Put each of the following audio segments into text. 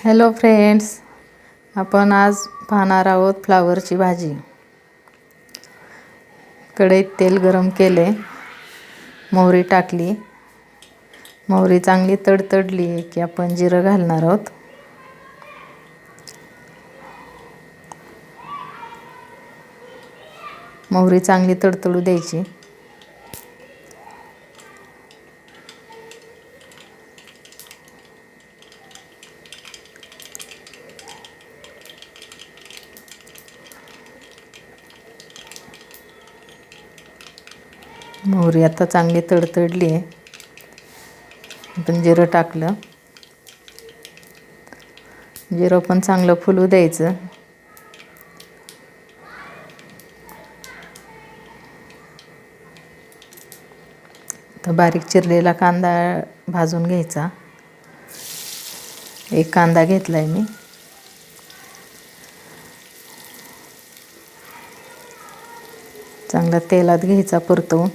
Hello friends, आपण आज पाहणार आहोत फ्लावरची भाजी. कढईत तेल गरम केले, मोहरी टाकली. मोहरी चांगली तडतडली की आपण जिरं घालणार आहोत. मोहरी चांगली तडतडू द्यायची. मोहरी आता चांगली तडतडली आहे. आपण जिरं टाकलं. जिरं पण चांगलं फुलू द्यायचं. तर बारीक चिरलेला कांदा भाजून घ्यायचा. एक कांदा घेतलाय मी. चांगला तेलात घ्यायचा परतवून.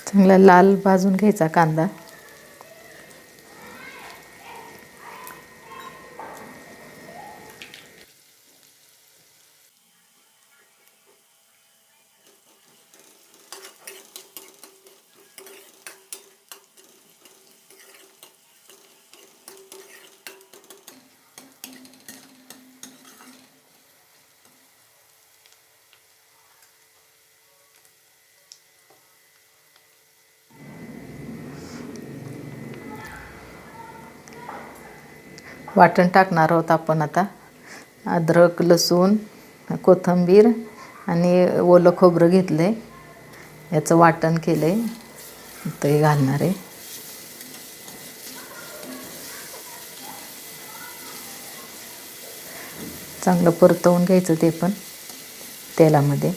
चांगला लाल भाजून घ्यायचा कांदा. वाटण टाकणार आहोत आपण आता. अद्रक, लसूण, कोथिंबीर आणि ओलं खोबरं घेतलंय. याचं वाटण केलंय, ते घालणार आहे. चांगलं परतवून घ्यायचं ते पण तेलामध्ये.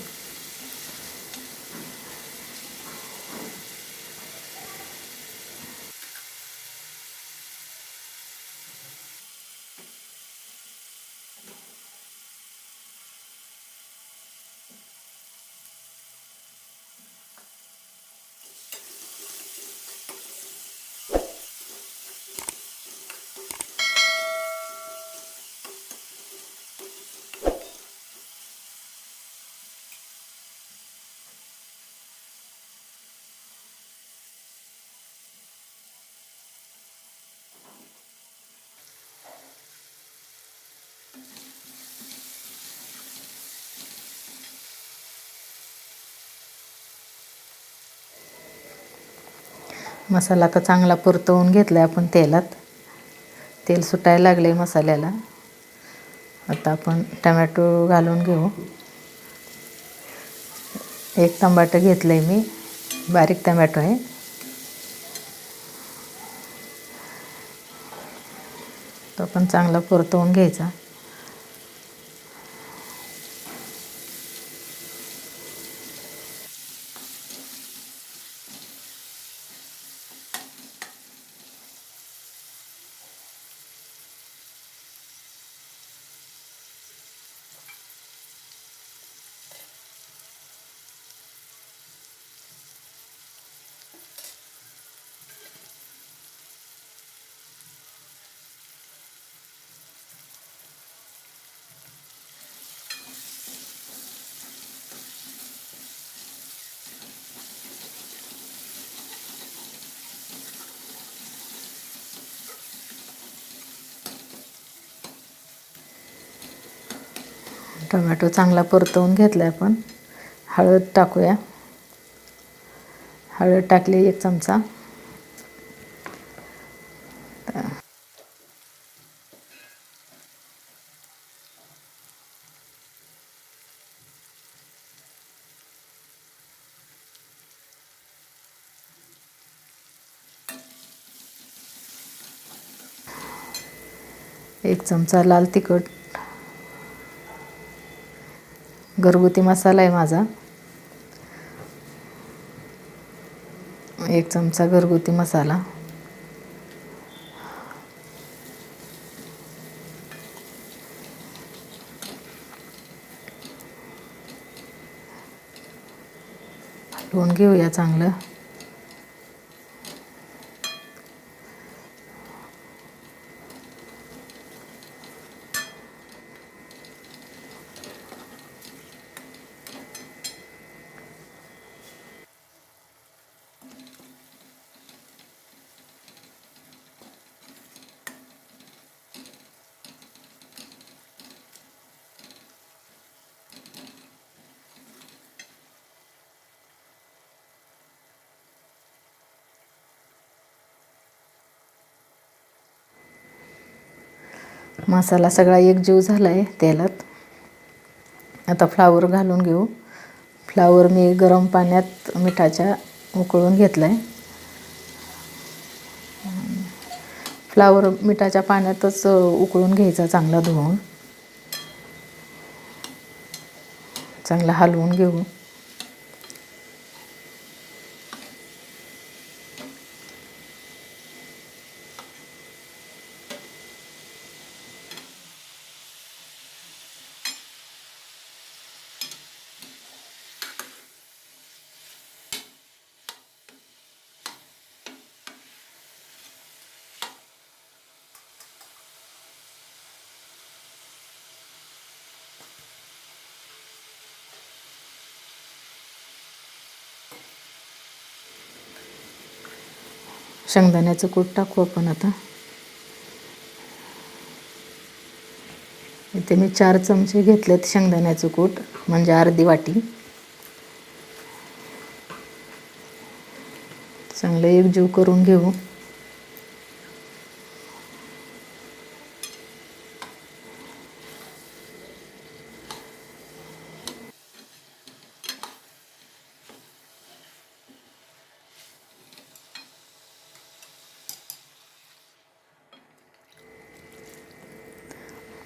मसाला आता चांगला परतवून घेतला आपण तेलात. तेल सुटायला लागले मसाल्याला. आता आपण टमॅटो घालून घेऊ. एक टमाटर घेतलंय मी, बारीक टमॅटो आहे. तो पण चांगला परतवून घ्यायचा. टोमॅटो चांगला परतवून घेतला आपण. हळद टाकूया. हळद टाकली 1 चमचा. एक चमचा लाल तिखट. घरगुती मसाला आहे माझा. 1 चमचा घरगुती मसाला. हलवून घेऊया चांगलं. मसाला सगळा एकजीव झाला आहे तेलात. आता फ्लावर घालून घेऊ. फ्लावर मी गरम पाण्यात मिठाच्या उकळून घेतला आहे. फ्लावर मिठाच्या पाण्यातच उकळून घ्यायचा, चांगला धुवून. चांगला हलवून घेऊ. शेंगदाण्याचं कूट टाकू आपण आता. इथे मी 4 चमचे घेतलेत शेंगदाण्याचं कूट, म्हणजे अर्धी वाटी. चांगलं एकजीव करून घेऊ.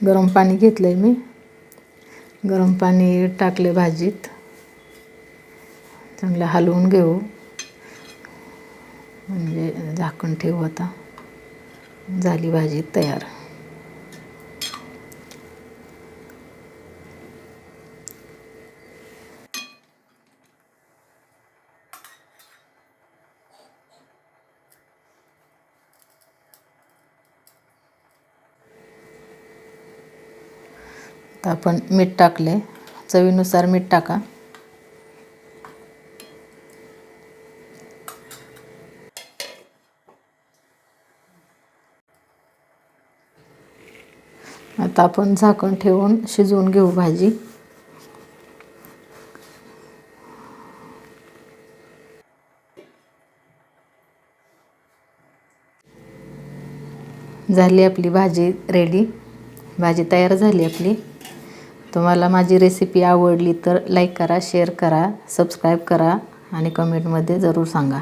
गरम पाणी घेतलं आहे मी. गरम पाणी टाकले भाजीत. चांगलं हलवून घेऊ. म्हणजे झाकण ठेवू. आता झाली भाजी तयार. आता आपण मीठ टाकले. चवीनुसार मीठ टाका. आता आपण झाकण ठेवून शिजवून घेऊ भाजी. झाली आपली भाजी रेडी. भाजी तयार झाली आपली. तुम्हाला माझी रेसिपी आवडली तर लाईक करा, शेअर करा, सबस्क्राईब करा आणि कमेंटमध्ये जरूर सांगा.